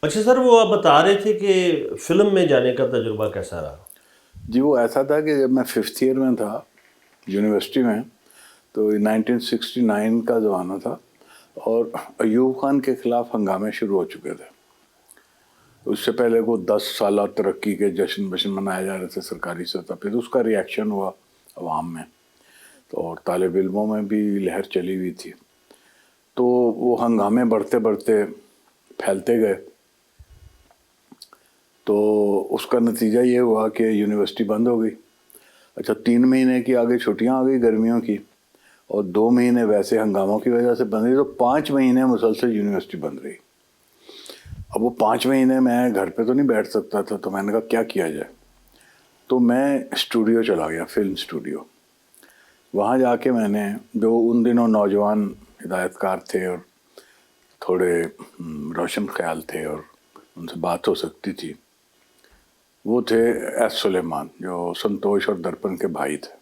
اچھا سر، وہ آپ بتا رہے تھے کہ فلم میں جانے کا تجربہ کیسا رہا؟ جی وہ ایسا تھا کہ جب میں 5th ایئر میں تھا یونیورسٹی میں، تو 1969 کا زمانہ تھا اور ایوب خان کے خلاف ہنگامے شروع ہو چکے تھے۔ اس سے پہلے وہ 10 سالہ ترقی کے جشن منائے جا رہے تھے سرکاری سطح پہ، تو اس کا ریاکشن ہوا عوام میں، اور طالب علموں میں بھی لہر چلی ہوئی تھی، تو وہ ہنگامے بڑھتے بڑھتے پھیلتے گئے، تو اس کا نتیجہ یہ ہوا کہ یونیورسٹی بند ہو گئی۔ اچھا 3 مہینے کی آگے چھٹیاں آ گئی گرمیوں کی، اور 2 مہینے ویسے ہنگاموں کی وجہ سے بند رہی، تو 5 مہینے مسلسل یونیورسٹی بند رہی۔ اب وہ 5 مہینے میں گھر پہ تو نہیں بیٹھ سکتا تھا، تو میں نے کہا کیا کیا جائے، تو میں اسٹوڈیو چلا گیا، فلم اسٹوڈیو۔ وہاں جا کے میں نے، جو ان دنوں نوجوان ہدایت کار تھے اور تھوڑے روشن خیال تھے اور ان سے بات ہو سکتی تھی، وہ تھے ایس سلیمان، جو سنتوش اور درپن کے بھائی تھے۔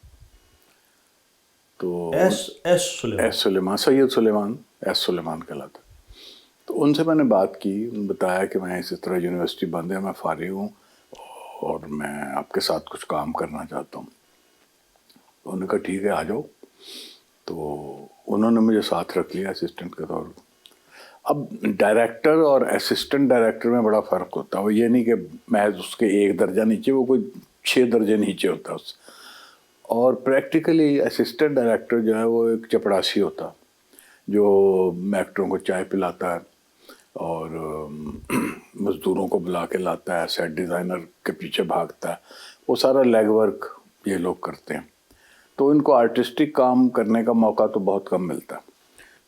تو ایس سلیمان؟ ایس سلیمان، سید سلیمان ایس سلیمان کہلاتا۔ تو ان سے میں نے بات کی، بتایا کہ میں اسی طرح یونیورسٹی بند ہے، میں فارغ ہوں اور میں آپ کے ساتھ کچھ کام کرنا چاہتا ہوں۔ انہوں نے کہا ٹھیک ہے آ جاؤ، تو انہوں نے مجھے ساتھ رکھ لیا اسسٹنٹ کے طور پر۔ اب ڈائریکٹر اور اسسٹنٹ ڈائریکٹر میں بڑا فرق ہوتا ہے، وہ یہ نہیں کہ محض اس کے 1 درجہ نیچے، وہ کوئی 6 درجے نیچے ہوتا ہے اس سے۔ اور پریکٹیکلی اسسٹنٹ ڈائریکٹر جو ہے وہ ایک چپڑاسی ہوتا، جو ایکٹروں کو چائے پلاتا ہے اور مزدوروں کو بلا کے لاتا ہے، سیٹ ڈیزائنر کے پیچھے بھاگتا ہے، وہ سارا لیگ ورک یہ لوگ کرتے ہیں، تو ان کو آرٹسٹک کام کرنے کا موقع تو بہت کم ملتا ہے۔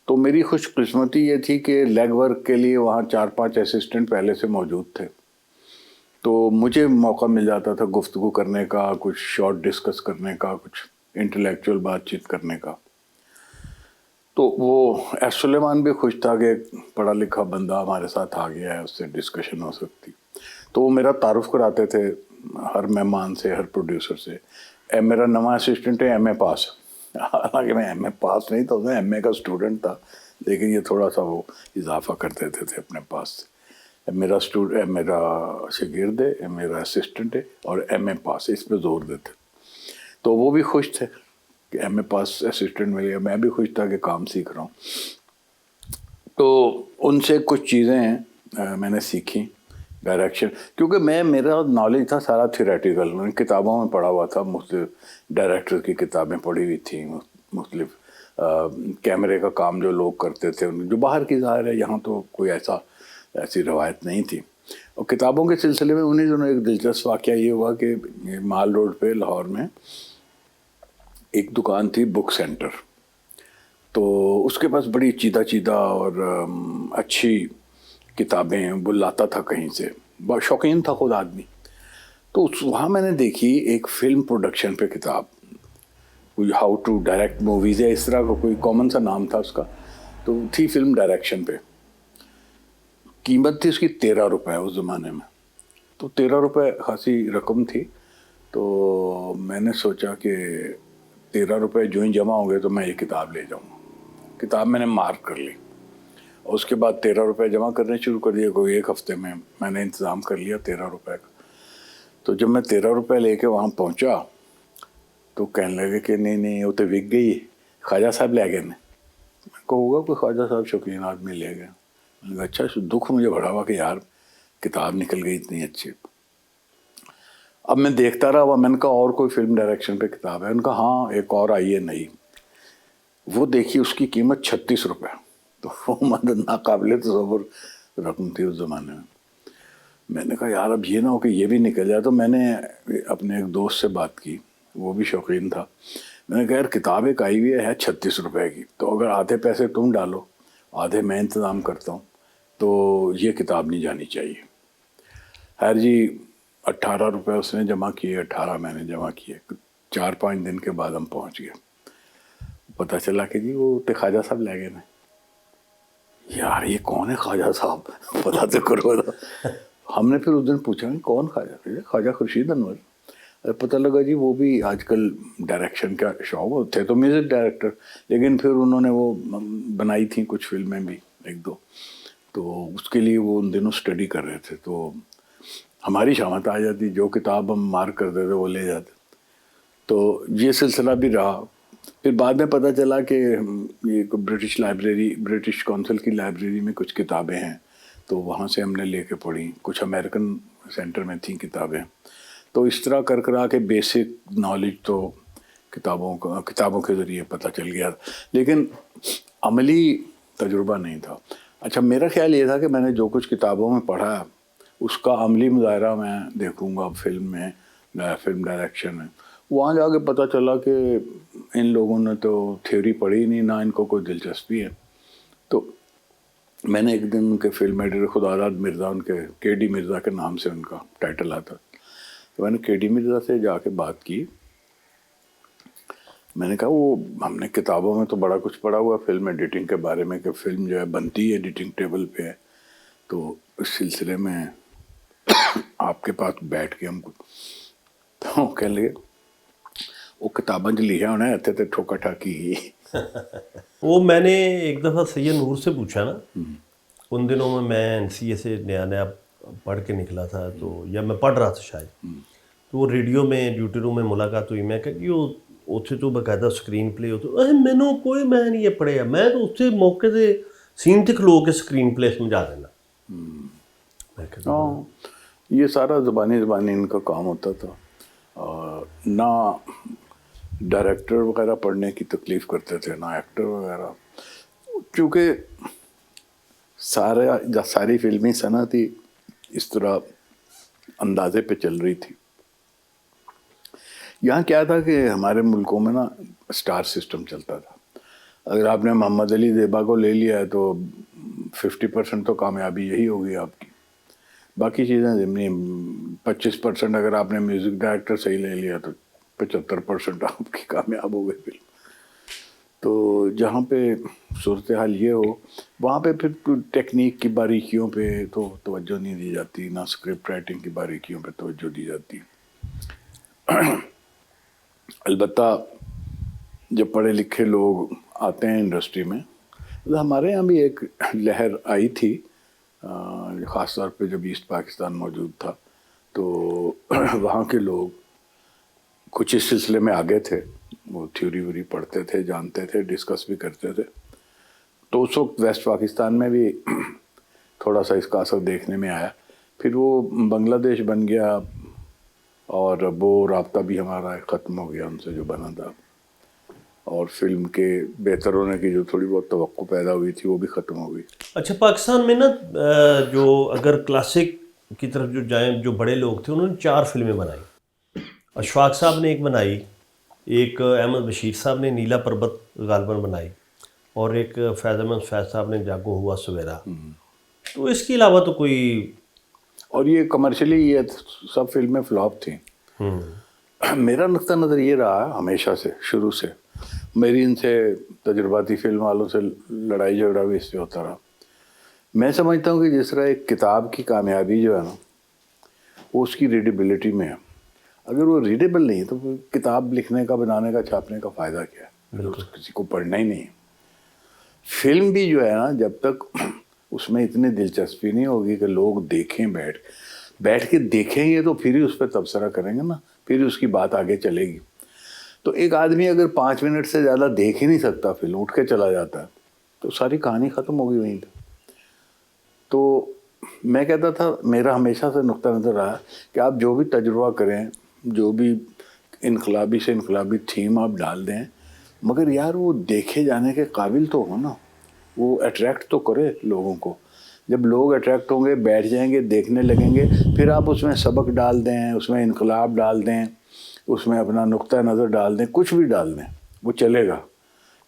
تو میری خوش قسمتی یہ تھی کہ لیگ ورک کے لیے وہاں 4-5 اسسٹنٹ پہلے سے موجود تھے، تو مجھے موقع مل جاتا تھا گفتگو کرنے کا، کچھ شارٹ ڈسکس کرنے کا، کچھ انٹلیکچوئل بات چیت کرنے کا۔ تو وہ ایس سلیمان بھی خوش تھا کہ پڑھا لکھا بندہ ہمارے ساتھ آ گیا ہے، اس سے ڈسکشن ہو سکتی۔ تو وہ میرا تعارف کراتے تھے ہر مہمان سے، ہر پروڈیوسر سے۔ میرا نواں اسسٹنٹ ہے ایم اے پاس، حالانکہ میں ایم اے پاس نہیں تھا، میں ایم اے کا اسٹوڈنٹ تھا، لیکن یہ تھوڑا سا وہ اضافہ کر دیتے تھے اپنے پاس سے۔ میرا شاگرد ہے، میرا اسسٹنٹ ہے اور ایم اے پاس، اس پہ زور دیتے۔ تو وہ بھی خوش تھے کہ ایم اے پاس اسسٹنٹ مل گیا، میں بھی خوش تھا کہ کام سیکھ رہا ہوں۔ تو ان سے کچھ چیزیں میں نے سیکھی ڈائریکشن، کیونکہ میرا نالج تھا سارا تھیوریٹیکل، میں کتابوں میں پڑھا ہوا تھا، مختلف ڈائریکٹر کی کتابیں پڑھی ہوئی تھیں، مختلف کیمرے کا کام جو لوگ کرتے تھے، جو باہر کی ظاہر ہے، یہاں تو کوئی ایسی روایت نہیں تھی۔ اور کتابوں کے سلسلے میں انہیں دنوں ایک دلچسپ واقعہ یہ ہوا کہ مال روڈ پہ لاہور میں ایک دکان تھی، بک سینٹر، تو اس کے پاس بڑی چیدہ اور اچھی کتابیں وہ لاتا تھا کہیں سے، بہت شوقین تھا خود آدمی۔ تو وہاں میں نے دیکھی ایک فلم پروڈکشن پہ کتاب، کوئی ہاؤ ٹو ڈائریکٹ موویز ہے، اس طرح کا کوئی کامن سا نام تھا اس کا، تو تھی فلم ڈائریکشن پہ۔ قیمت تھی اس کی 13 روپے اس زمانے میں، تو 13 روپے خاصی رقم تھی۔ تو میں نے سوچا کہ 13 روپے جو ہی جمع ہوں گے تو میں یہ کتاب لے جاؤں گا۔ کتاب میں نے مارک کر لی، اور اس کے بعد 13 روپے جمع کرنے شروع کر دیے، کوئی 1 ہفتے میں میں نے انتظام کر لیا 13 روپے کا۔ تو جب میں 13 روپے لے کے وہاں پہنچا تو کہنے لگے کہ نہیں وہ تو بک گئی، خواجہ صاحب لے گئے۔ میں کو ہوگا کوئی خواجہ صاحب شوقین آدمی لے گئے۔ میں نے کہا اچھا، دکھ مجھے بڑا ہوا کہ یار کتاب نکل گئی اتنی اچھی۔ اب میں دیکھتا رہا، میں نے کہا اور کوئی فلم ڈائریکشن پہ کتاب ہے؟ ان کا ہاں ایک اور آئی ہے نئی، وہ دیکھی، اس کی قیمت 36 روپے، تو وہ ناقابل تصور رقم تھی اس زمانے میں۔ میں نے کہا یار اب یہ نہ ہو کہ یہ بھی نکل جائے، تو میں نے اپنے ایک دوست سے بات کی، وہ بھی شوقین تھا۔ میں نے کہا یار کتاب ایک آئی ہوئی ہے 36 روپے کی، تو اگر آدھے پیسے تم ڈالو، آدھے میں انتظام کرتا ہوں، تو یہ کتاب نہیں جانی چاہیے۔ خیر جی 18 روپے اس نے جمع کیے، 18 میں نے جمع کیے۔ 4-5 دن کے بعد ہم پہنچ گئے، پتہ چلا کہ جی وہ تے خواجہ صاحب لے گئے نا۔ یار یہ کون ہے خواجہ صاحب، پتہ تو کرو۔ ہم نے پھر اس دن پوچھا کہ کون خواجہ خورشید انور۔ پتہ لگا جی وہ بھی آج کل ڈائریکشن کا شوق تھے، تو میوزک ڈائریکٹر، لیکن پھر انہوں نے وہ بنائی تھیں کچھ فلمیں بھی 1-2۔ تو اس کے لیے وہ ان دنوں اسٹڈی کر رہے تھے. تو ہماری شامت آ جاتی, جو کتاب ہم مارک کرتے تھے وہ لے جاتے. تو یہ سلسلہ بھی رہا. پھر بعد میں پتہ چلا کہ یہ برٹش لائبریری, برٹش کونسل کی لائبریری میں کچھ کتابیں ہیں, تو وہاں سے ہم نے لے کے پڑھی. کچھ امریکن سینٹر میں تھیں کتابیں. تو اس طرح کر کے بیسک نالج تو کتابوں کے ذریعے پتہ چل گیا, لیکن عملی تجربہ نہیں تھا. اچھا, میرا خیال یہ تھا کہ میں نے جو کچھ کتابوں میں پڑھا اس کا عملی مظاہرہ میں دیکھوں گا فلم میں, فلم ڈائریکشن میں. وہاں جا کے پتہ چلا کہ ان لوگوں نے تو تھیوری پڑھی نہیں, نہ ان کو کوئی دلچسپی ہے. تو میں نے ایک دن ان کے فلم ایڈیٹر خداداد مرزا, ان کے کے ڈی مرزا کے نام سے ان کا ٹائٹل آتا, تو میں نے کے ڈی مرزا سے جا کے بات کی. میں نے کہا وہ ہم نے کتابوں میں تو بڑا کچھ پڑھا ہوا فلم ایڈیٹنگ کے بارے میں کہ فلم جو ہے بنتی ہے ایڈیٹنگ ٹیبل پہ ہے, تو اس سلسلے میں آپ کے پاس بیٹھ کے ہم کو, تو کہہ لگے وہ کتابیں جو لکھا انہیں اتنے تے ٹھوکا ٹھاکی. وہ میں نے ایک دفعہ سید نور سے پوچھا نا, ان دنوں میں NCA سے نیا پڑھ کے نکلا تھا, تو یا میں پڑھ رہا تھا شاید, تو وہ ریڈیو میں ڈیوٹی روم میں ملاقات ہوئی. میں کہا کہ وہ اتنے تو باقاعدہ سکرین پلے ہوتے, مینوں کوئی میں نہیں یہ پڑھیا, میں تو اتنے موقع سے سین تے کھلو کے سکرین پلے سمجھا دینا. ہاں, یہ سارا زبانی ان کا کام ہوتا تھا. نہ ڈائریکٹر وغیرہ پڑھنے کی تکلیف کرتے تھے, نہ ایکٹر وغیرہ, چونکہ ساری فلمی صنعت ہی اس طرح اندازے پہ چل رہی تھی. یہاں کیا تھا کہ ہمارے ملکوں میں نا اسٹار سسٹم چلتا تھا. اگر آپ نے محمد علی زیبا کو لے لیا ہے تو 50% تو کامیابی یہی ہوگی آپ کی, باقی چیزیں ضمنی. 25% اگر آپ نے میوزک ڈائریکٹر صحیح لے لیا تو 75% آپ کی کامیاب ہو گئی فلم. تو جہاں پہ صورتحال یہ ہو, وہاں پہ پھر ٹیکنیک کی باریکیوں پہ تو توجہ نہیں دی جاتی, نہ اسکرپٹ رائٹنگ کی باریکیوں پہ توجہ دی جاتی. البتہ جب پڑھے لکھے لوگ آتے ہیں انڈسٹری میں, ہمارے یہاں بھی ایک لہر آئی تھی, خاص طور پہ جب ایسٹ پاکستان موجود تھا, تو وہاں کے لوگ کچھ اس سلسلے میں آگے تھے. وہ تھیوری ویوری پڑھتے تھے, جانتے تھے, ڈسکس بھی کرتے تھے. تو اس وقت ویسٹ پاکستان میں بھی تھوڑا سا اس کا اثر دیکھنے میں آیا. پھر وہ بنگلہ دیش بن گیا, اور وہ رابطہ بھی ہمارا ختم ہو گیا ان سے جو بنا تھا, اور فلم کے بہتر ہونے کی جو تھوڑی بہت توقع پیدا ہوئی تھی وہ بھی ختم ہو گئی. اچھا, پاکستان میں نا جو اگر کلاسک کی طرف جو جائیں, جو بڑے لوگ تھے انہوں نے 4 فلمیں بنائی. اشفاق صاحب نے ایک بنائی, ایک احمد بشیر صاحب نے نیلا پربت غالباً بنائی, اور ایک فیض احمد فیض صاحب نے جاگو ہوا سویرا. تو اس کے علاوہ تو کوئی, اور یہ کمرشلی یہ سب فلمیں فلاپ تھیں. میرا نقطہ نظر یہ رہا ہمیشہ سے, شروع سے میری ان سے تجرباتی فلم والوں سے لڑائی جھگڑا بھی اس سے ہوتا رہا. میں سمجھتا ہوں کہ جس طرح ایک کتاب کی کامیابی جو ہے نا وہ اس کی ریڈیبلٹی میں ہے. اگر وہ ریڈیبل نہیں تو کتاب لکھنے کا, بنانے کا, چھاپنے کا فائدہ کیا ہے؟ کسی کو پڑھنا ہی نہیں. فلم بھی جو ہے نا جب تک اس میں اتنی دلچسپی نہیں ہوگی کہ لوگ دیکھیں, بیٹھ کے دیکھیں گے تو پھر ہی اس پہ تبصرہ کریں گے نا, پھر اس کی بات آگے چلے گی. تو ایک آدمی اگر 5 منٹ سے زیادہ دیکھ ہی نہیں سکتا, فلم اٹھ کے چلا جاتا ہے, تو ساری کہانی ختم ہو گئی وہیں پہ. تو میں کہتا تھا, میرا ہمیشہ سے نقطہ نظر رہا کہ آپ جو بھی تجربہ کریں, جو بھی انقلابی سے انقلابی تھیم آپ ڈال دیں, مگر یار وہ دیکھے جانے کے قابل تو ہو نا, وہ اٹریکٹ تو کرے لوگوں کو. جب لوگ اٹریکٹ ہوں گے, بیٹھ جائیں گے, دیکھنے لگیں گے, پھر آپ اس میں سبق ڈال دیں, اس میں انقلاب ڈال دیں, اس میں اپنا نقطہ نظر ڈال دیں, کچھ بھی ڈال دیں, وہ چلے گا.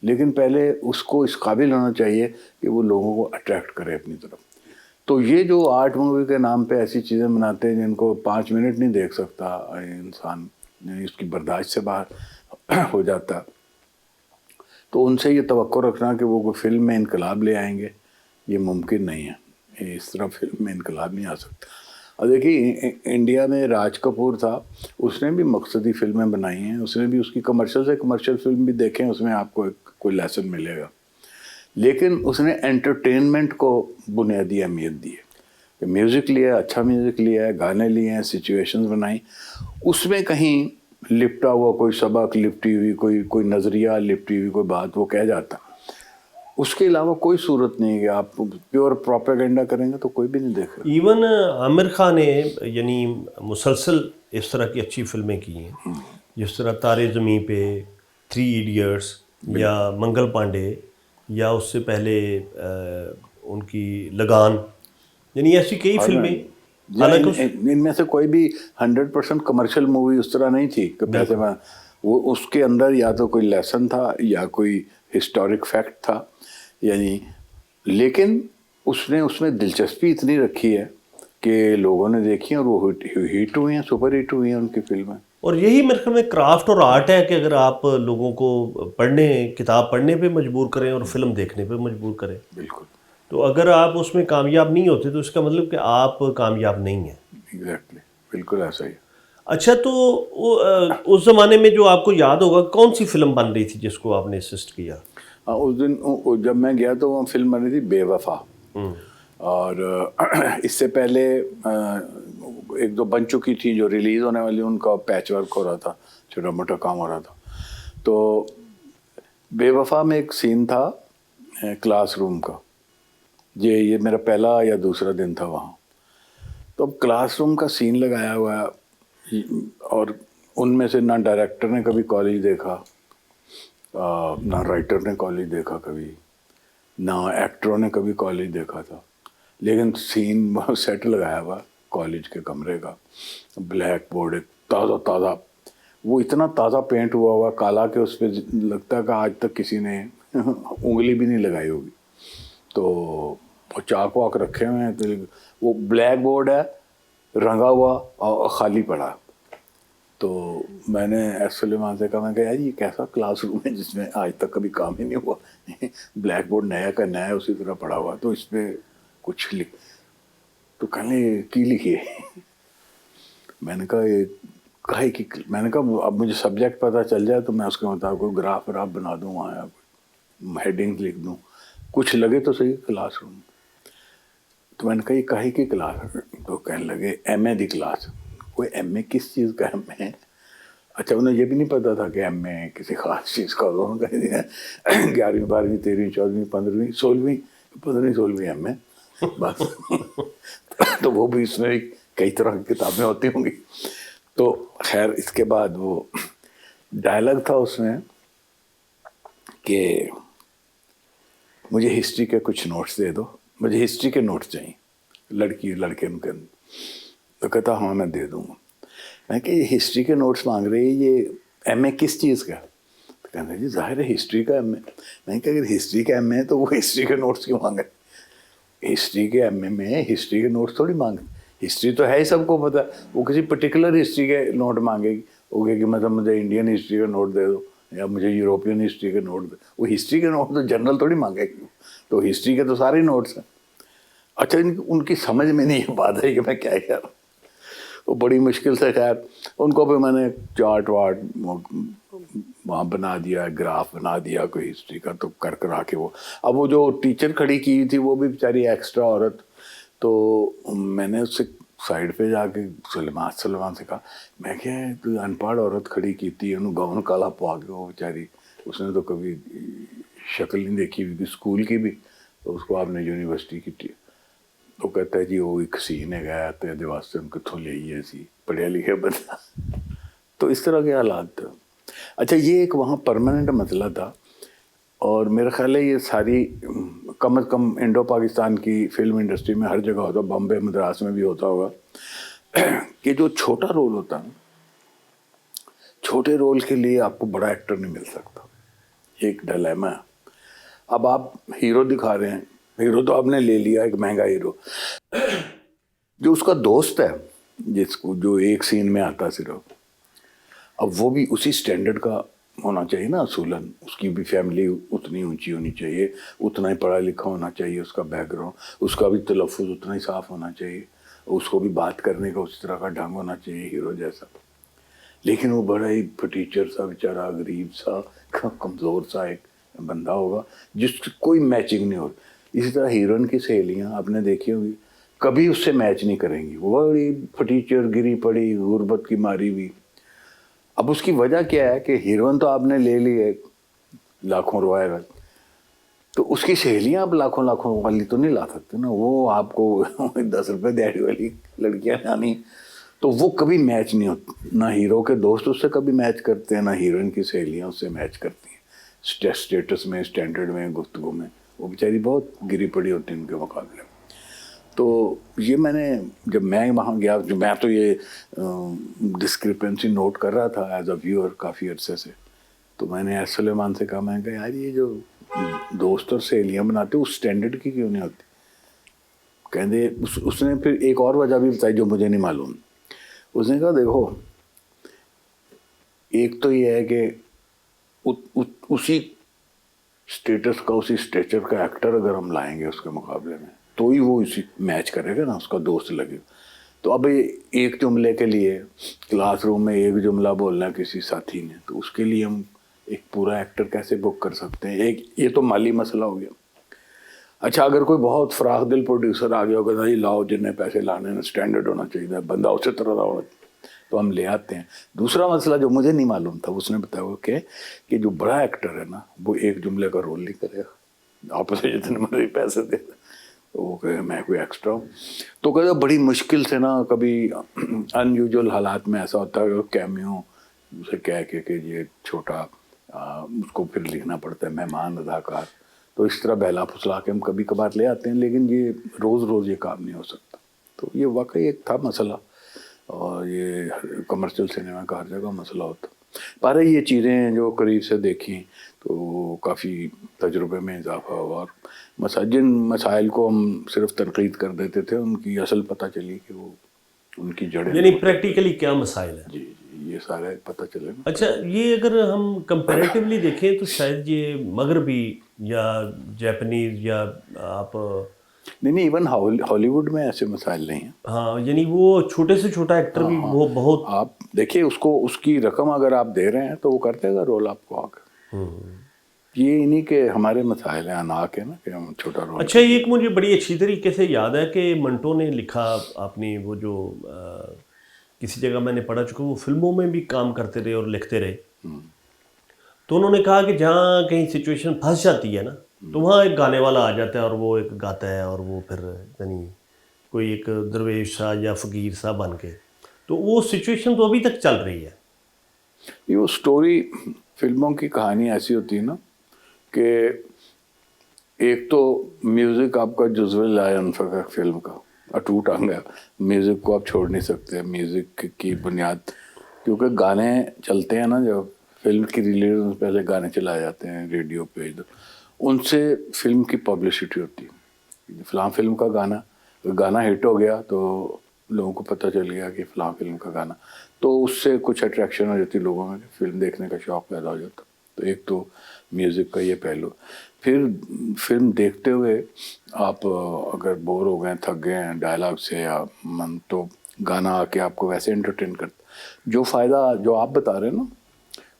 لیکن پہلے اس کو اس قابل ہونا چاہیے کہ وہ لوگوں کو اٹریکٹ کرے اپنی طرف. تو یہ جو آرٹ مووی کے نام پہ ایسی چیزیں بناتے ہیں جن کو 5 منٹ نہیں دیکھ سکتا انسان, اس کی برداشت سے باہر ہو جاتا, تو ان سے یہ توقع رکھنا کہ وہ کوئی فلم میں انقلاب لے آئیں گے, یہ ممکن نہیں ہے. اس طرح فلم میں انقلاب نہیں آ سکتا. اور دیکھیے انڈیا میں راج کپور تھا, اس نے بھی مقصدی فلمیں بنائی ہیں, اس نے بھی اس کی کمرشل سے کمرشل فلم بھی دیکھیں, اس میں آپ کو کوئی لیسن ملے گا. لیکن اس نے انٹرٹینمنٹ کو بنیادی اہمیت دی ہے کہ میوزک لیا ہے، اچھا میوزک لیا ہے، گانے لیے ہیں، سچویشنز بنائی، اس میں کہیں لپٹا ہوا کوئی سبق لپٹی ہوئی کوئی نظریہ لپٹی ہوئی کوئی بات وہ کہہ جاتا، اس کے علاوہ کوئی صورت نہیں ہے کہ آپ پیور پروپیگنڈا کریں گے تو کوئی بھی نہیں دیکھ رہا۔ ایون عامر خان نے یعنی مسلسل اس طرح کی اچھی فلمیں کی ہیں، جس طرح تارے زمیں پہ، 3 ایڈیٹس یا منگل پانڈے، یا اس سے پہلے ان کی لگان، یعنی ایسی کئی فلمیں، حالانکہ ان میں سے کوئی بھی 100% کمرشل مووی اس طرح نہیں تھی کہ پیسے میں، وہ اس کے اندر یا تو کوئی لیسن تھا یا کوئی ہسٹورک فیکٹ تھا، یعنی لیکن اس میں دلچسپی اتنی رکھی ہے کہ لوگوں نے دیکھی اور وہ ہٹ ہوئی ہیں، سپر ہٹ ہوئی ہیں ان کی فلمیں۔ اور یہی میرے خیال میں کرافٹ اور آرٹ ہے کہ اگر آپ لوگوں کو کتاب پڑھنے پہ مجبور کریں اور فلم دیکھنے پہ مجبور کریں، بالکل، تو اگر آپ اس میں کامیاب نہیں ہوتے تو اس کا مطلب کہ آپ کامیاب نہیں ہیں۔ ایگزیکٹلی، بالکل ایسا ہی۔ اچھا، تو اس زمانے میں جو آپ کو یاد ہوگا کون سی فلم بن رہی تھی جس کو آپ نے اسسٹ کیا؟ اس دن جب میں گیا تو وہ فلم بنی تھی بے وفا، اور اس سے پہلے ایک دو بن چکی تھی جو ریلیز ہونے والی، ان کا پیچ ورک ہو رہا تھا، چھوٹا موٹا کام ہو رہا تھا۔ تو بے وفا میں ایک سین تھا کلاس روم کا، یہ میرا پہلا یا دوسرا دن تھا وہاں۔ تو اب کلاس روم کا سین لگایا ہوا ہے، اور ان میں سے نہ ڈائریکٹر نے کبھی کالج دیکھا، نہ رائٹر نے کالج دیکھا کبھی، نہ ایکٹروں نے کبھی کالج دیکھا تھا، لیکن سین سیٹ لگایا ہوا کالج کے کمرے کا، بلیک بورڈ ایک تازہ، وہ اتنا تازہ پینٹ ہوا کالا کہ اس پہ لگتا ہے کہ آج تک کسی نے انگلی بھی نہیں لگائی ہوگی۔ تو وہ چاک واک رکھے ہوئے ہیں، تو وہ بلیک بورڈ ہے رنگا ہوا اور خالی پڑا۔ تو میں نے ایس سلیمان سے کہا، میں کہا یار یہ کیسا کلاس روم ہے جس میں آج تک کبھی کام ہی نہیں ہوا، بلیک بورڈ نیا کا نیا اسی طرح پڑا ہوا، تو اس پہ کچھ تو کہنے کی لکھیے۔ میں نے کہا یہ کہے کی، میں نے کہا اب مجھے سبجیکٹ پتہ چل جائے تو میں اس کے مطابق کوئی گراف وراف بنا دوں، وہاں ہیڈنگ لکھ دوں، کچھ لگے تو صحیح کلاس روم۔ تو میں نے کہا یہ کہے کی کلاس؟ تو کہنے لگے ایم اے دی کلاس۔ کوئی ایم اے کس چیز کا ایم اے؟ اچھا، انہیں یہ بھی نہیں پتا تھا کہ ایم اے کسی خاص چیز کا ہوگا۔ انہوں نے کہا 11ویں 12ویں 13ویں 14ویں 15ویں 16ویں ایم اے بس۔ تو وہ بھی اس میں کئی طرح کی کتابیں ہوتی ہوں گی۔ تو خیر اس کے بعد وہ ڈائلاگ تھا اس میں کہ مجھے ہسٹری کے کچھ نوٹس دے دو، مجھے ہسٹری کے نوٹس چاہیے، لڑکی لڑکے ان کے اندر۔ تو کہتا ہاں میں دے دوں گا۔ میں کہ یہ ہسٹری کے نوٹس مانگ رہے ہیں، یہ ایم اے کس چیز کا؟ تو کہتے ہیں جی ظاہر ہے ہسٹری کا ایم اے۔ میں کہ اگر ہسٹری کا ایم اے ہے تو وہ ہسٹری کے نوٹس کیوں مانگے؟ ہسٹری کے ایم اے میں ہسٹری کے نوٹس تھوڑی مانگے، ہسٹری تو ہے ہی سب کو پتہ، وہ کسی پرٹیکولر ہسٹری کے نوٹ مانگے گی، وہ کہے کہ مطلب مجھے انڈین ہسٹری کا نوٹ دے دو یا مجھے یوروپین ہسٹری کے نوٹ دے۔ وہ ہسٹری کے نوٹ تو جنرل تھوڑی مانگے گی، تو ہسٹری کے تو سارے نوٹس ہیں۔ اچھا، ان کی سمجھ میں نہیں یہ بات ہے کہ میں کیا کہہ رہا ہوں۔ وہ بڑی مشکل سے خیر ان کو بھی میں نے چارٹ واٹ وہاں بنا دیا، گراف بنا دیا کوئی ہسٹری کا، تو کرا کے وہ اب وہ جو ٹیچر کھڑی کی تھی وہ بھی بیچاری ایکسٹرا عورت، تو میں نے اس سے سائڈ پہ جا کے سلیمان سے کہا، میں کہ تو ان پڑھ عورت کھڑی کی تھی، انہوں گاؤن کالا پوا کے، وہ بیچاری اس نے تو کبھی شکل نہیں دیکھی ہوئی اسکول کی بھی، تو اس کو آپ نے یونیورسٹی کی تو کہتا ہے جی وہ ایک سین ہے گیا تو یہ واسطے ان کتوں لے سی پڑھیا لکھے بندہ۔ تو اس طرح کے حالات تھے۔ اچھا، یہ ایک وہاں پرماننٹ مسئلہ تھا، اور میرا خیال ہے یہ ساری کم از کم انڈو پاکستان کی فلم انڈسٹری میں ہر جگہ ہوتا، بامبے مدراس میں بھی ہوتا ہوگا، کہ جو چھوٹا رول ہوتا ہے، چھوٹے رول کے لیے آپ کو بڑا ایکٹر نہیں مل سکتا، ایک ڈیلیما ہے۔ اب آپ ہیرو دکھا رہے ہیں، ہیرو تو آپ نے لے لیا ایک مہنگا ہیرو، جو اس کا دوست ہے جس کو جو ایک سین میں آتا صرف، اب وہ بھی اسی سٹینڈرڈ کا ہونا چاہیے نا اصولاً، اس کی بھی فیملی اتنی اونچی ہونی چاہیے، اتنا ہی پڑھا لکھا ہونا چاہیے، اس کا بیک گراؤنڈ، اس کا بھی تلفظ اتنا ہی صاف ہونا چاہیے، اس کو بھی بات کرنے کا اس طرح کا ڈھنگ ہونا چاہیے ہیرو جیسا۔ لیکن وہ بڑا ہی پٹیچر سا بیچارہ، غریب سا، کمزور سا ایک بندہ ہوگا جس کی کوئی میچنگ نہیں ہوتی. اسی طرح ہیروئن کی سہیلیاں آپ نے دیکھی ہوگی, کبھی اس سے میچ نہیں کریں گی, وہ بڑی پھٹیچر گری پڑی غربت کی ماری ہوئی. اب اس کی وجہ کیا ہے کہ ہیروئن تو آپ نے لے لی ہے لاکھوں روپے, تو اس کی سہیلیاں آپ لاکھوں والی تو نہیں لا سکتے نا. وہ آپ کو 10 روپے دیہڑی والی لڑکیاں لانی, تو وہ کبھی میچ نہیں ہوتی. نہ ہیرو کے دوست اس سے کبھی میچ کرتے ہیں, نہ ہیروئن کی سہیلیاں اس سے میچ کرتی ہیں اسٹیٹس میں, اسٹینڈرڈ میں, گفتگو میں. وہ بیچاری بہت گری پڑی ہوتی ہیں ان کے مقابلے میں. تو یہ میں نے جب میں وہاں گیا, جو میں تو یہ ڈسکرپنسی نوٹ کر رہا تھا ایز اے ویور کافی عرصے سے, تو میں نے ایس سلیمان سے کہا, میں نے کہا یار یہ جو دوست اور سہیلیاں بناتے اس اسٹینڈرڈ کی کیوں نہیں ہوتی. کہتے اس نے پھر ایک اور وجہ بھی بتائی جو مجھے نہیں معلوم. اس نے کہا دیکھو, ایک تو یہ ہے کہ اسی اسٹیٹس کا, اسی اسٹیچر کا ایکٹر اگر ہم لائیں گے اس کے مقابلے میں تو ہی وہ اسی میچ کرے گا نا, اس کا دوست لگے گا. تو اب ایک جملے کے لیے کلاس روم میں ایک جملہ بولنا ہے کسی ساتھی نے, تو اس کے لیے ہم ایک پورا ایکٹر کیسے بک کر سکتے ہیں. ایک یہ تو مالی مسئلہ ہو گیا. اچھا اگر کوئی بہت فراخ دل پروڈیوسر آ گیا ہوگا, نہیں لاؤ جنہیں پیسے لانے ہیں اسٹینڈرڈ ہونا چاہیے, بندہ اسی طرح کا ہونا, تو ہم لے آتے ہیں. دوسرا مسئلہ جو مجھے نہیں معلوم تھا, اس نے بتایا کہ جو بڑا ایکٹر ہے نا وہ ایک جملے کا رول نہیں کرے گا, آپ اسے جتنے مرضی پیسے دے دیں. تو وہ کہ میں کوئی ایکسٹرا ہوں. تو کہتے بڑی مشکل سے نا, کبھی ان یوزول حالات میں ایسا ہوتا ہے کہ کیمیو اسے کہہ کے کہ یہ چھوٹا اس کو پھر لکھنا پڑتا ہے مہمان اداکار, تو اس طرح بہلا پھسلا کے ہم کبھی کبھار لے آتے ہیں, لیکن یہ روز یہ کام نہیں ہو سکتا. تو یہ واقعی ایک تھا مسئلہ, اور یہ کمرشل سنیما کا ہر جگہ مسئلہ ہوتا. پر یہ چیزیں جو قریب سے دیکھیں تو کافی تجربے میں اضافہ ہوا, اور جن مسائل کو ہم صرف تنقید کر دیتے تھے ان کی اصل پتہ چلی کہ وہ ان کی جڑیں, یعنی پریکٹیکلی کیا مسائل ہیں. جی یہ سارے پتہ چلے. اچھا, یہ اگر ہم کمپیریٹیولی دیکھیں تو شاید یہ مغربی یا جیپنیز یا آپ نہیں ایون ہالی ووڈ میں ایسے مسائل نہیں ہیں. ہاں, یعنی وہ چھوٹے سے چھوٹا ایکٹر بھی وہ بہت, آپ دیکھیے اس کو, اس کی رقم اگر آپ دے رہے ہیں تو وہ کر دے گا رول آپ کو آ کے. یہ نہیں کہ ہمارے مسائل ہیں انا کے نا کہ ہم چھوٹا رول. اچھا, یہ ایک مجھے بڑی اچھی طریقے سے یاد ہے کہ منٹو نے لکھا, اپنی وہ جو کسی جگہ میں نے پڑھا چکا, وہ فلموں میں بھی کام کرتے رہے اور لکھتے رہے. تو انہوں نے کہا کہ جہاں کہیں سچویشن پھنس جاتی ہے نا, تو وہاں ایک گانے والا آ جاتا ہے اور وہ ایک گاتا ہے, اور وہ پھر یعنی کوئی ایک درویش سا یا فقیر سا بن کے, تو وہ سچویشن تو ابھی تک چل رہی ہے. یہ وہ سٹوری فلموں کی کہانی ایسی ہوتی ہے نا کہ ایک تو میوزک آپ کا جزو لا ينفك فلم کا اٹوٹ انگ ہے, میوزک کو آپ چھوڑ نہیں سکتے. میوزک کی بنیاد, کیونکہ گانے چلتے ہیں نا, جب فلم کی ریلیز پہلے گانے چلائے جاتے ہیں ریڈیو پہ, ان سے فلم کی پبلسٹی ہوتی ہے. فلاں فلم کا گانا ہٹ ہو گیا تو لوگوں کو پتہ چل گیا کہ فلاں فلم کا گانا, تو اس سے کچھ اٹریکشن ہو جاتی لوگوں میں, فلم دیکھنے کا شوق پیدا ہو جاتا. تو ایک تو میوزک کا یہ پہلو. پھر فلم دیکھتے ہوئے آپ اگر بور ہو گئے, تھک گئے ہیں ڈائلاگ سے یا تو گانا آ کے آپ کو ویسے انٹرٹین کرتا. جو فائدہ جو آپ بتا رہے ہیں نا,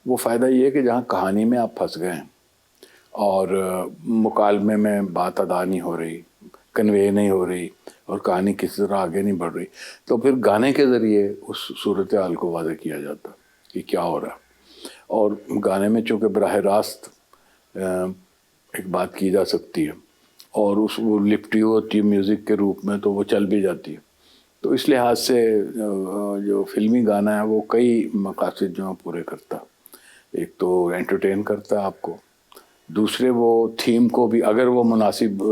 وہ فائدہ یہ ہے کہ جہاں کہانی میں آپ پھنس گئے ہیں اور مکالمے میں بات ادا نہیں ہو رہی, کنوے نہیں ہو رہی, اور کہانی کسی طرح آگے نہیں بڑھ رہی, تو پھر گانے کے ذریعے اس صورتحال کو واضح کیا جاتا کہ کیا ہو رہا ہے. اور گانے میں چونکہ براہ راست ایک بات کی جا سکتی ہے, اور وہ لپٹی ہوتی ہے میوزک کے روپ میں, تو وہ چل بھی جاتی ہے. تو اس لحاظ سے جو فلمی گانا ہے وہ کئی مقاصد جو پورے کرتا. ایک تو انٹرٹین کرتا ہے آپ کو, دوسرے وہ تھیم کو بھی, اگر وہ مناسب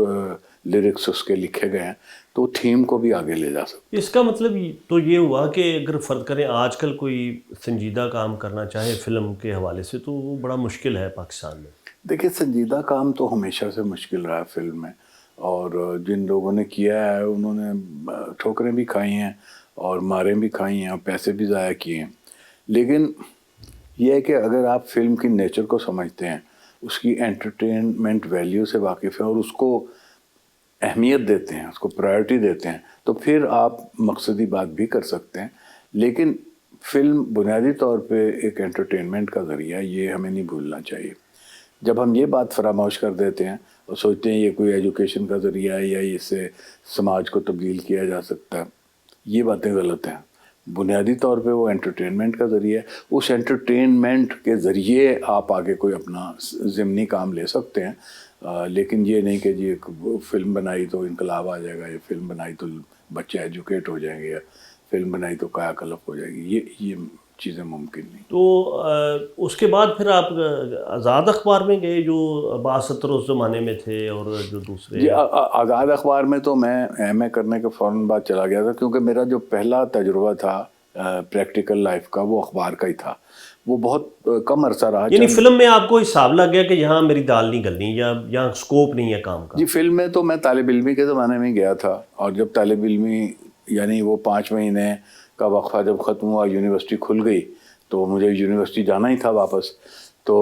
لیرکس اس کے لکھے گئے ہیں تو تھیم کو بھی آگے لے جا سکتے. اس کا مطلب تو یہ ہوا کہ اگر فرض کریں آج کل کوئی سنجیدہ کام کرنا چاہے فلم کے حوالے سے, تو وہ بڑا مشکل ہے پاکستان میں. دیکھیے سنجیدہ کام تو ہمیشہ سے مشکل رہا ہے فلم میں, اور جن لوگوں نے کیا ہے انہوں نے ٹھوکریں بھی کھائی ہیں اور ماریں بھی کھائی ہیں اور پیسے بھی ضائع کیے ہیں. لیکن یہ ہے کہ اگر آپ فلم کی نیچر کو سمجھتے ہیں, اس کی انٹرٹینمنٹ ویلیو سے واقف ہیں اور اس کو اہمیت دیتے ہیں, اس کو پرائرٹی دیتے ہیں, تو پھر آپ مقصدی بات بھی کر سکتے ہیں. لیکن فلم بنیادی طور پہ ایک انٹرٹینمنٹ کا ذریعہ, یہ ہمیں نہیں بھولنا چاہیے. جب ہم یہ بات فراموش کر دیتے ہیں اور سوچتے ہیں یہ کوئی ایجوکیشن کا ذریعہ ہے یا اس سے سماج کو تبدیل کیا جا سکتا ہے، یہ باتیں غلط ہیں. بنیادی طور پہ وہ انٹرٹینمنٹ کا ذریعہ ہے. اس انٹرٹینمنٹ کے ذریعے آپ آگے کوئی اپنا ضمنی کام لے سکتے ہیں، لیکن یہ نہیں کہ جی ایک فلم بنائی تو انقلاب آ جائے گا، یا فلم بنائی تو بچے ایجوکیٹ ہو جائیں گے، یا فلم بنائی تو کایا کلپ ہو جائے گی. یہ چیزیں ممکن نہیں. تو اس کے بعد پھر آپ آزاد اخبار میں گئے جو عباس ستر اس زمانے میں تھے، اور جو دوسرے. جی آزاد اخبار میں تو میں ایم اے کرنے کے فوراً بعد چلا گیا تھا، کیونکہ میرا جو پہلا تجربہ تھا پریکٹیکل لائف کا وہ اخبار کا ہی تھا. وہ بہت کم عرصہ رہا. یعنی فلم میں آپ کو حساب لگ گیا کہ یہاں میری دال نہیں گلنی، یا یہاں سکوپ نہیں ہے کام کا؟ جی فلم میں تو میں طالب علمی کے زمانے میں گیا تھا، اور جب طالب علمی یعنی وہ 5 مہینے کا وقفہ جب ختم ہوا، یونیورسٹی کھل گئی، تو مجھے یونیورسٹی جانا ہی تھا واپس. تو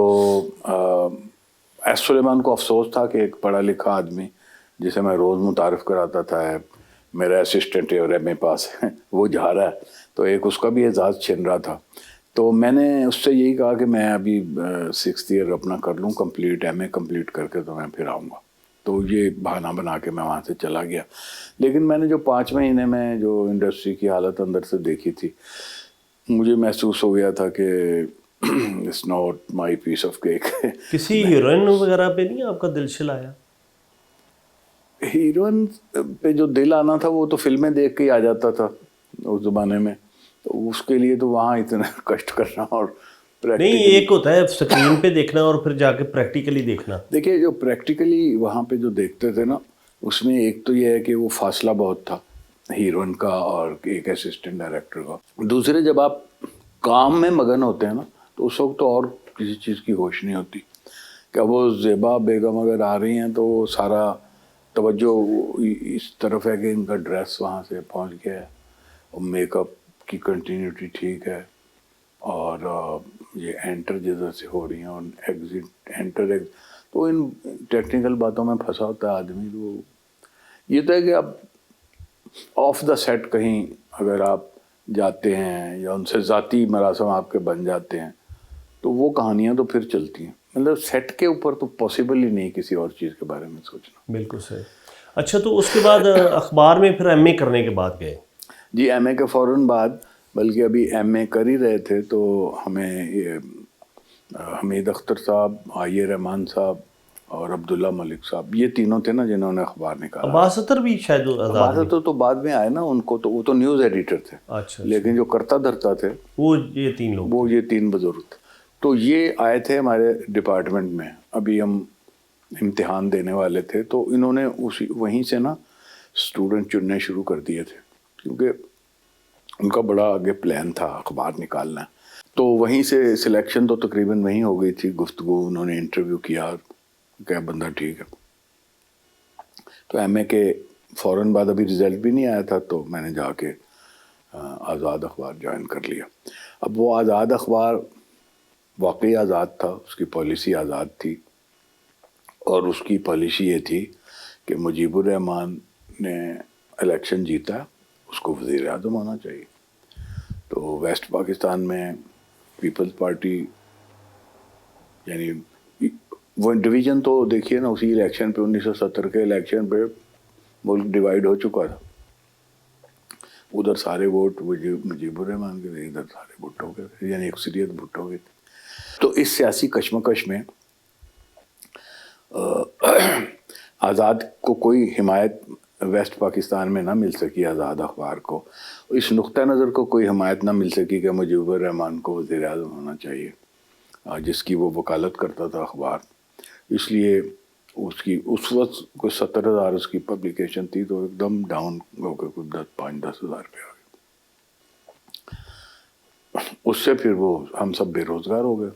ایس سلیمان کو افسوس تھا کہ ایک پڑھا لکھا آدمی جسے میں روز متعارف کراتا تھا، میرا اسسٹنٹ ہے اور ایم اے پاس ہے، وہ جا رہا ہے، تو ایک اس کا بھی اعزاز چھن رہا تھا. تو میں نے اس سے یہی کہا کہ میں ابھی 6th ایئر اپنا کر لوں کمپلیٹ، ایم اے کمپلیٹ کر کے تو میں پھر آؤں گا. تو یہ بہانہ بنا کے میں وہاں سے چلا گیا. لیکن میں نے جو 5 مہینے میں جو انڈسٹری کی حالت اندر سے دیکھی تھی، مجھے محسوس ہو گیا تھا کہ it's not my piece of cake. کسی ہیروئن وغیرہ پہ نہیں آپ کا دل چلایا؟ ہیروئن پہ جو دل آنا تھا وہ تو فلمیں دیکھ کے ہی آ جاتا تھا اس زمانے میں. تو اس کے لیے تو وہاں اتنا کشٹ کرنا اور نہیں، ایک ہوتا ہے اسکرین پہ دیکھنا اور پھر جا کے پریکٹیکلی دیکھنا. دیکھیے جو پریکٹیکلی وہاں پہ جو دیکھتے تھے نا، اس میں ایک تو یہ ہے کہ وہ فاصلہ بہت تھا ہیروئن کا اور ایک اسسٹنٹ ڈائریکٹر کا. دوسرے جب آپ کام میں مگن ہوتے ہیں نا، تو اس وقت تو اور کسی چیز کی ہوش نہیں ہوتی. کہ وہ زیبا بیگم اگر آ رہی ہیں تو سارا توجہ اس طرف ہے کہ ان کا ڈریس وہاں سے پہنچ گیا ہے، اور میک اپ کی کنٹینیوٹی ٹھیک ہے، اور یہ انٹر جدھر سے ہو رہی ہیں اور ایگزٹ انٹر تو ان ٹیکنیکل باتوں میں پھنسا ہوتا ہے آدمی. تو یہ تو ہے کہ اب آف دا سیٹ کہیں اگر آپ جاتے ہیں یا ان سے ذاتی مراسم آپ کے بن جاتے ہیں تو وہ کہانیاں تو پھر چلتی ہیں. مطلب سیٹ کے اوپر تو پاسبل ہی نہیں کسی اور چیز کے بارے میں سوچنا. بالکل صحیح. اچھا، تو اس کے بعد اخبار میں پھر ایم اے کرنے کے بعد گئے؟ جی ایم اے کے فوراً بعد، بلکہ ابھی ایم اے کر ہی رہے تھے تو ہمیں یہ حمید اختر صاحب، آئی رحمان صاحب اور عبداللہ ملک صاحب، یہ تینوں تھے نا جنہوں نے اخبار نکالا. عباس ستر بھی شاید عباس ستر تو بعد میں آئے نا، ان کو تو وہ تو نیوز ایڈیٹر تھے. اچھا، لیکن جو کرتا دھرتا تھے وہ یہ 3 لوگ، وہ یہ 3 بزرگ تھے. تو یہ آئے تھے ہمارے ڈپارٹمنٹ میں، ابھی ہم امتحان دینے والے تھے، تو انہوں نے وہیں سے نا اسٹوڈنٹ چننے شروع کر دیے تھے، کیونکہ ان کا بڑا آگے پلان تھا اخبار نکالنا. تو وہیں سے سلیکشن تو تقریباً وہیں ہو گئی تھی. گفتگو، انہوں نے انٹرویو کیا، کیا بندہ ٹھیک ہے. تو ایم اے کے فوراً بعد ابھی رزلٹ بھی نہیں آیا تھا، تو میں نے جا کے آزاد اخبار جوائن کر لیا. اب وہ آزاد اخبار واقعی آزاد تھا، اس کی پالیسی آزاد تھی، اور اس کی پالیسی یہ تھی کہ مجیب الرحمان نے الیکشن جیتا، اس کو وزیر اعظم ہونا چاہیے. تو ویسٹ پاکستان میں پیپلز پارٹی، یعنی وہ ڈویژن تو دیکھیے نا، اسی الیکشن پہ 1970 کے الیکشن پہ ملک ڈیوائیڈ ہو چکا تھا. ادھر سارے ووٹ مجیب الرحمان کے تھے، ادھر سارے بھٹو کے تھے، یعنی اکثریت بھٹو کی تھی. تو اس سیاسی کشمکش میں آزاد کو کوئی حمایت ویسٹ پاکستان میں نہ مل سکی، آزاد اخبار کو اس نقطہ نظر کو کوئی حمایت نہ مل سکی کہ مجیب الرحمان کو وزیر اعظم ہونا چاہیے، جس کی وہ وکالت کرتا تھا اخبار. اس لیے اس کی اس وقت کوئی 70,000 اس کی پبلیکیشن تھی، تو ایک دم ڈاؤن ہو کے کوئی 5-10,000 پہ آ گئی. اس سے پھر وہ ہم سب بے روزگار ہو گئے.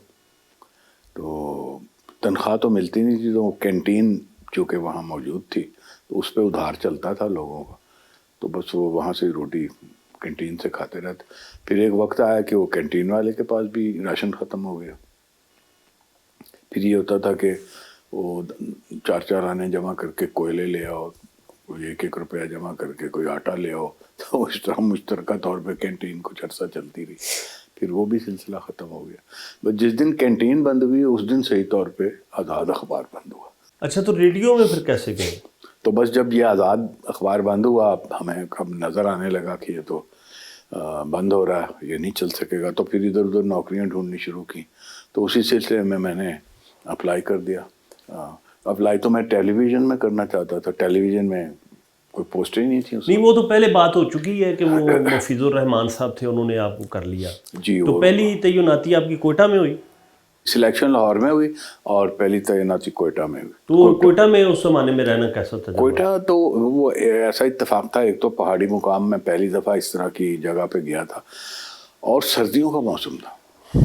تو تنخواہ تو ملتی نہیں تھی، تو کینٹین چونکہ وہاں موجود تھی تو اس پہ ادھار چلتا تھا لوگوں کا، تو بس وہ وہاں سے روٹی کینٹین سے کھاتے رہتے. پھر ایک وقت آیا کہ وہ کینٹین والے کے پاس بھی راشن ختم ہو گیا. پھر یہ ہوتا تھا کہ وہ 4 آنے جمع کر کے کوئلے لے آؤ، کوئی 1 روپیہ جمع کر کے کوئی آٹا لے آؤ. تو اس طرح مشترکہ طور پہ کینٹین کچھ عرصہ چلتی رہی. پھر وہ بھی سلسلہ ختم ہو گیا. بس جس دن کینٹین بند ہوئی اس دن صحیح طور پہ آزاد اخبار بند ہوا. اچھا تو ریڈیو میں پھر کیسے گئے؟ تو بس جب یہ آزاد اخبار بند ہوا ہمیں اب نظر آنے لگا کہ یہ تو بند ہو رہا ہے, یہ نہیں چل سکے گا, تو پھر ادھر ادھر نوکریاں ڈھونڈنی شروع کی. تو اسی سلسلے میں نے اپلائی کر دیا. اپلائی تو میں ٹیلی ویژن میں کرنا چاہتا تھا, ٹیلی ویژن میں کوئی پوسٹ ہی نہیں تھی اس نہیں وہ تو پہلے بات ہو چکی ہے کہ وہ مفیض الرحمان صاحب تھے, انہوں نے آپ کو کر لیا. جی. تو پہلی تعیناتی آپ کی کوئٹہ میں ہوئی؟ سلیکشن لاہور میں ہوئی اور پہلی تعیناتی کوئٹہ میں ہوئی. تو کوئٹہ میں اس زمانے میں رہنا کیسا تھا؟ کوئٹہ تو وہ ایسا اتفاق تھا, ایک تو پہاڑی مقام میں پہلی دفعہ اس طرح کی جگہ پہ گیا تھا اور سردیوں کا موسم تھا.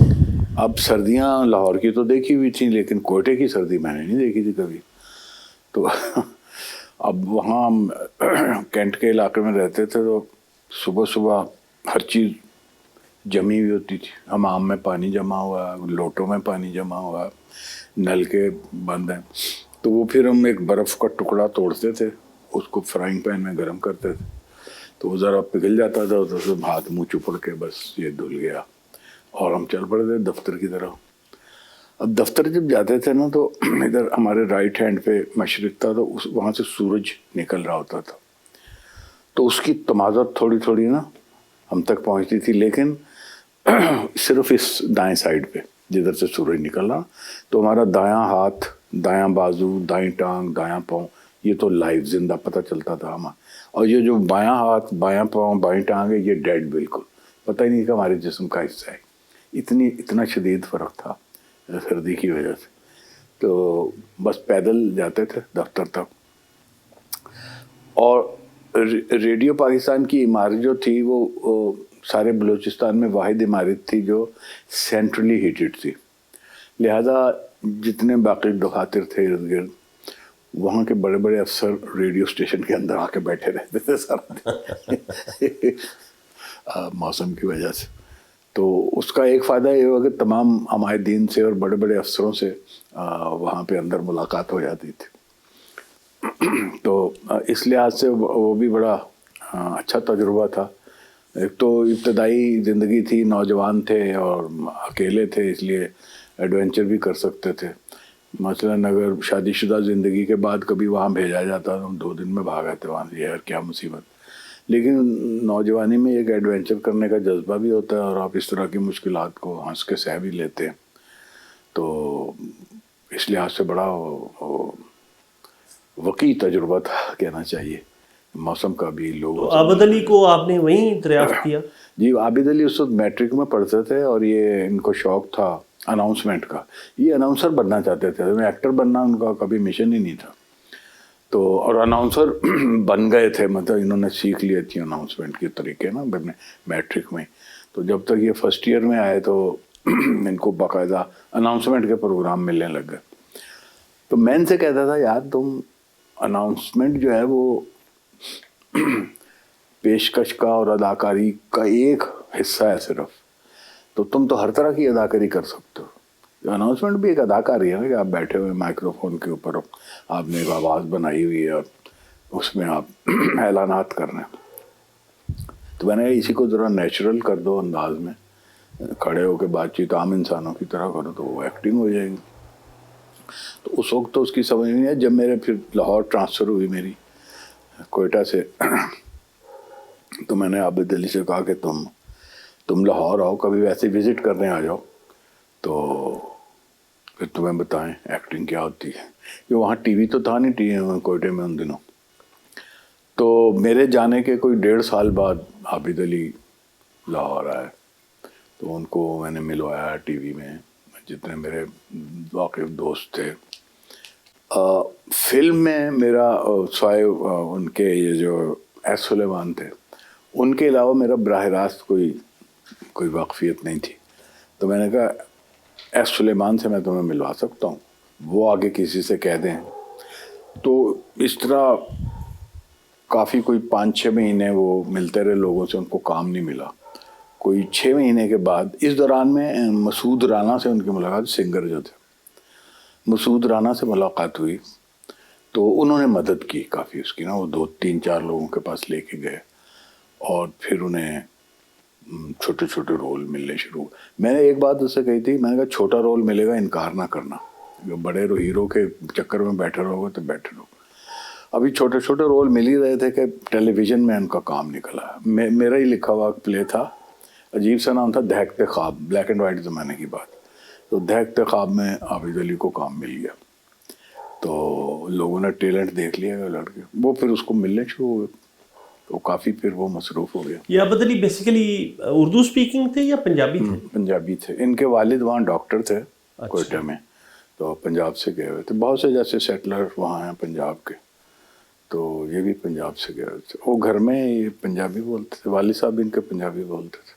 اب سردیاں لاہور کی تو دیکھی ہوئی تھیں لیکن کوئٹہ کی سردی میں نے نہیں دیکھی تھی کبھی. تو اب وہاں ہم کینٹ کے علاقے میں رہتے تھے تو صبح صبح ہر چیز جمی ہوئی ہوتی تھی. حمام میں پانی جمع ہوا, لوٹوں میں پانی جمع ہوا, نل کے بند ہیں. تو وہ پھر ہم ایک برف کا ٹکڑا توڑتے تھے, اس کو فرائنگ پین میں گرم کرتے تھے, تو وہ ذرا پگھل جاتا تھا, تو اس میں ہاتھ منہ چپڑ کے بس یہ دھل گیا اور ہم چل پڑے تھے دفتر کی طرف. اب دفتر جب جاتے تھے نا تو ادھر ہمارے رائٹ ہینڈ پہ مشرق تھا, تو وہاں سے سورج نکل رہا ہوتا تھا, تو اس کی تمازت تھوڑی تھوڑی نا ہم تک پہنچتی تھی, لیکن صرف اس دائیں سائڈ پہ جدھر سے سورج نکل رہا, تو ہمارا دایاں ہاتھ, دایاں بازو, دائیں ٹانگ, دایاں پاؤں, یہ تو لائیو زندہ پتہ چلتا تھا ہمیں. اور یہ جو بایاں ہاتھ, بایاں پاؤں, بائیں ٹانگ ہے, یہ ڈیڈ, بالکل پتہ ہی نہیں کہ ہمارے جسم کا حصہ ہے. اتنا شدید فرق تھا سردی کی وجہ سے. تو بس پیدل جاتے تھے دفتر تک. اور ریڈیو پاکستان کی عمارت جو تھی وہ سارے بلوچستان میں واحد عمارت تھی جو سینٹرلی ہیٹڈ تھی, لہذا جتنے باقی دفاتر تھے ارد گرد, وہاں کے بڑے بڑے افسر ریڈیو اسٹیشن کے اندر آ کے بیٹھے رہتے تھے سارا موسم کی وجہ سے. تو اس کا ایک فائدہ یہ ہوا کہ تمام عمائدین سے اور بڑے بڑے افسروں سے وہاں پہ اندر ملاقات ہو جاتی تھی. تو اس لحاظ سے وہ بھی بڑا اچھا تجربہ تھا. ایک تو ابتدائی زندگی تھی, نوجوان تھے اور اکیلے تھے, اس لیے ایڈونچر بھی کر سکتے تھے. مثلاً اگر شادی شدہ زندگی کے بعد کبھی وہاں بھیجا جاتا تو ہم 2 دن میں بھاگ آتے وہاں سے, یار کیا مصیبت. لیکن نوجوانی میں ایک ایڈونچر کرنے کا جذبہ بھی ہوتا ہے اور آپ اس طرح کی مشکلات کو ہنس کے سہ بھی لیتے ہیں. تو اس لحاظ سے بڑا وقی تجربہ تھا کہنا چاہیے, موسم کا بھی. لوگ عابد علی کو آپ نے وہیں دریافت کیا؟ جی, عابد علی اس وقت میٹرک میں پڑھتے تھے اور یہ ان کو شوق تھا اناؤنسمنٹ کا. یہ اناؤنسر بننا چاہتے تھے, ایکٹر بننا ان کا کبھی مشن ہی نہیں تھا. تو اور اناؤنسر بن گئے تھے, مطلب انہوں نے سیکھ لیے تھی اناؤنسمنٹ کے طریقے نا میٹرک میں. تو جب تک یہ فرسٹ ایئر میں آئے تو ان کو باقاعدہ اناؤنسمنٹ کے پروگرام ملنے لگ گئے. تو میں ان سے کہتا تھا, یار تم اناؤنسمنٹ جو ہے وہ پیشکش کا اور اداکاری کا ایک حصہ ہے صرف, تو تم تو ہر طرح کی اداکاری کر سکتے ہو. اناؤنسمنٹ بھی ایک اداکاری ہے نا کہ آپ بیٹھے ہوئے مائکرو فون کے اوپر آپ نے ایک آواز بنائی ہوئی ہے اور اس میں آپ اعلانات کر رہے ہیں. تو میں نے اسی کو ذرا نیچرل کر دو انداز میں, کھڑے ہو کے بات چیت عام انسانوں کی طرح کرو تو وہ ایکٹنگ ہو جائے گی. تو اس وقت تو اس کی سمجھ نہیں ہے. جب میرے پھر لاہور ٹرانسفر ہوئی میری کوئٹہ سے, تو میں نے عابد علی سے کہا کہ تم لاہور آؤ, کبھی ویسے وزٹ کرنے آ جاؤ تو پھر تمہیں بتائیں ایکٹنگ کیا ہوتی ہے. کہ وہاں ٹی وی تو تھا نہیں کوئٹے میں ان دنوں. تو میرے جانے کے کوئی 1.5 سال بعد عابد علی لاہور آئے, تو ان کو میں نے ملوایا ٹی وی میں, جتنے میرے واقف دوست تھے. فلم میں میرا سوائے ان کے یہ جو ایس سلیمان تھے, ان کے علاوہ میرا براہ راست کوئی واقفیت نہیں تھی. تو میں نے کہا ایس سلیمان سے میں تمہیں ملوا سکتا ہوں, وہ آگے کسی سے کہہ دیں. تو اس طرح کافی کوئی 5-6 مہینے وہ ملتے رہے لوگوں سے, ان کو کام نہیں ملا. کوئی 6 مہینے کے بعد اس دوران میں مسعود رانا سے ان کی ملاقات, سنگر جو تھے, مسعود رانا سے ملاقات ہوئی. تو انہوں نے مدد کی کافی اس کی نا, وہ 2-3-4 لوگوں کے پاس لے کے گئے اور پھر انہیں چھوٹے چھوٹے رول ملنے شروع. میں نے ایک بات اس سے کہی تھی, میں نے کہا چھوٹا رول ملے گا انکار نہ کرنا, بڑے ہیرو کے چکر میں بیٹھے رہو گے تو بیٹھے رہو. ابھی چھوٹے چھوٹے رول مل ہی رہے تھے کہ ٹیلی ویژن میں ان کا کام نکلا. میرا ہی لکھا ہوا پلے تھا, عجیب سا نام تھا دہکتے خواب, بلیک اینڈ وائٹ زمانے کی بات. تو دہکتے خواب میں عابد علی کو کام مل گیا, تو لوگوں نے ٹیلنٹ دیکھ لیا گا لڑکے, وہ پھر اس کو ملنے شروع ہو گئے, تو کافی پھر وہ مصروف ہو گیا. یہ عابد علی بیسیکلی اردو اسپیکنگ تھے یا پنجابی تھے؟ پنجابی تھے. ان کے والد وہاں ڈاکٹر تھے کوئٹہ میں, تو پنجاب سے گئے ہوئے تھے. بہت سے جیسے سیٹلر وہاں ہیں پنجاب کے, تو یہ بھی پنجاب سے گئے ہوئے تھے. وہ گھر میں یہ پنجابی بولتے تھے, والد صاحب ان کے پنجابی بولتے تھے.